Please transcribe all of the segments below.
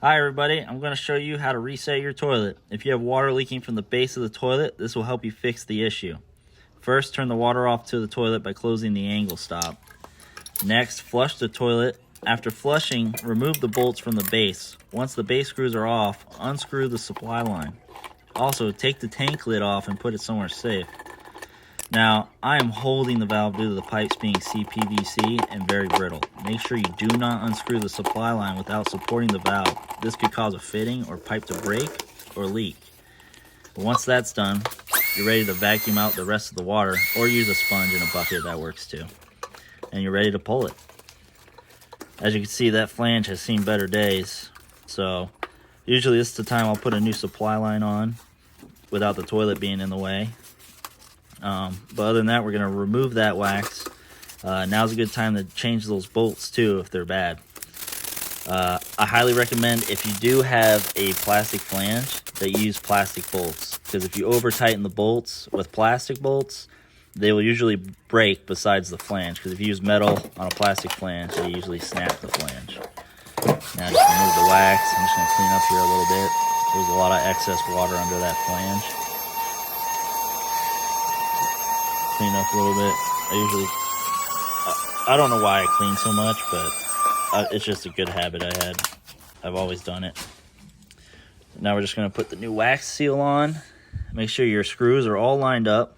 Hi everybody, I'm going to show you how to reset your toilet. If you have water leaking from the base of the toilet, this will help you fix the issue. First, turn the water off to the toilet by closing the angle stop. Next, flush the toilet. After flushing, remove the bolts from the base. Once the base screws are off, unscrew the supply line. Also, take the tank lid off and put it somewhere safe. Now, I am holding the valve due to the pipes being CPVC and very brittle. Make sure you do not unscrew the supply line without supporting the valve. This could cause a fitting or pipe to break or leak. Once that's done, you're ready to vacuum out the rest of the water or use a sponge in a bucket, that works too. And you're ready to pull it. As you can see, that flange has seen better days. So usually this is the time I'll put a new supply line on without the toilet being in the way. But other than that, we're going to remove that wax. Now's a good time to change those bolts too if they're bad. I highly recommend, if you do have a plastic flange, that you use plastic bolts, because if you over tighten the bolts with plastic bolts, they will usually break besides the flange, because if you use metal on a plastic flange, they usually snap the flange. Now just remove the wax. I'm just going to clean up here a little bit. There's a lot of excess water under that flange. Clean up a little bit. I don't know why I clean so much, but it's just a good habit I had. I've always done it. Now we're just going to put the new wax seal on. Make sure your screws are all lined up.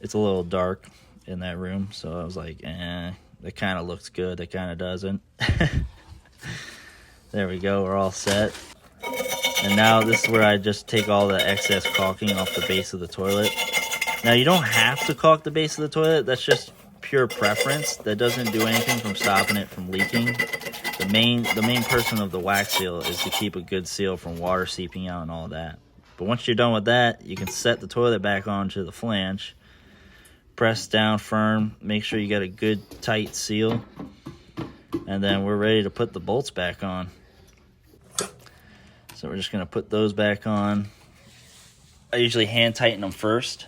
It's a little dark in that room, so I was like, that kind of looks good, that kind of doesn't. There we go, we're all set. And now this is where I just take all the excess caulking off the base of the toilet. Now you don't have to caulk the base of the toilet, that's just pure preference. That doesn't do anything from stopping it from leaking. The main person of the wax seal is to keep a good seal from water seeping out and all that. But once you're done with that, you can set the toilet back onto the flange. Press down firm, make sure you got a good tight seal. And then we're ready to put the bolts back on. So we're just going to put those back on. I usually hand tighten them first.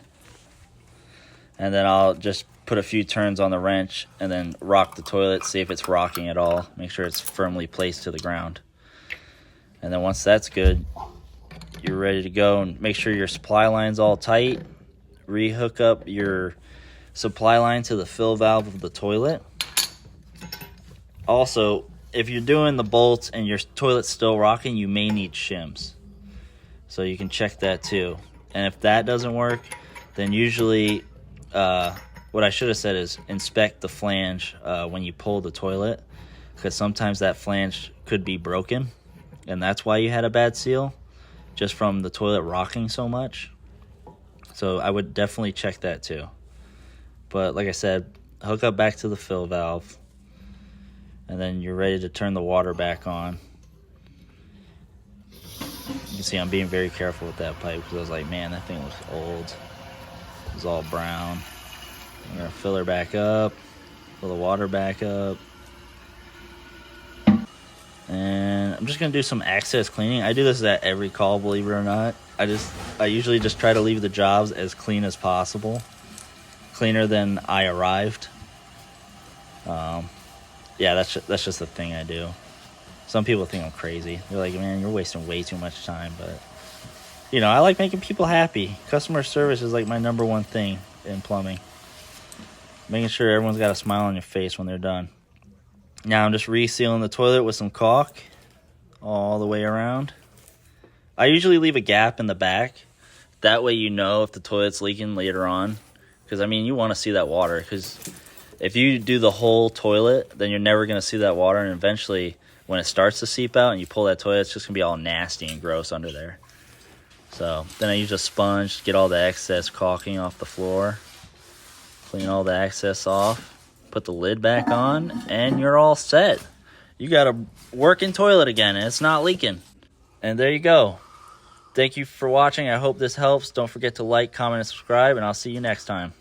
And then I'll just put a few turns on the wrench and then rock the toilet, see if it's rocking at all. Make sure it's firmly placed to the ground. And then once that's good, you're ready to go. And make sure your supply line's all tight. Rehook up your supply line to the fill valve of the toilet. Also, if you're doing the bolts and your toilet's still rocking, you may need shims. So you can check that too. And if that doesn't work, then usually what I should have said is inspect the flange when you pull the toilet, because sometimes that flange could be broken and that's why you had a bad seal, just from the toilet rocking so much. So I would definitely check that too. But like I said, hook up back to the fill valve. And then you're ready to turn the water back on. You can see I'm being very careful with that pipe, because I was like, man, that thing looks old. It was all brown. I'm going to fill her back up. Fill the water back up. And I'm just going to do some excess cleaning. I do this at every call, believe it or not. I usually just try to leave the jobs as clean as possible. Cleaner than I arrived. Yeah, that's just the thing I do. Some people think I'm crazy. They're like, man, you're wasting way too much time. But, you know, I like making people happy. Customer service is like my number one thing in plumbing. Making sure everyone's got a smile on your face when they're done. Now I'm just resealing the toilet with some caulk all the way around. I usually leave a gap in the back. That way you know if the toilet's leaking later on. Because, I mean, you want to see that water. Because if you do the whole toilet, then you're never going to see that water. And eventually, when it starts to seep out and you pull that toilet, it's just going to be all nasty and gross under there. So then I use a sponge to get all the excess caulking off the floor. Clean all the excess off. Put the lid back on, and you're all set. You got a working toilet again, and it's not leaking. And there you go. Thank you for watching. I hope this helps. Don't forget to like, comment, and subscribe, and I'll see you next time.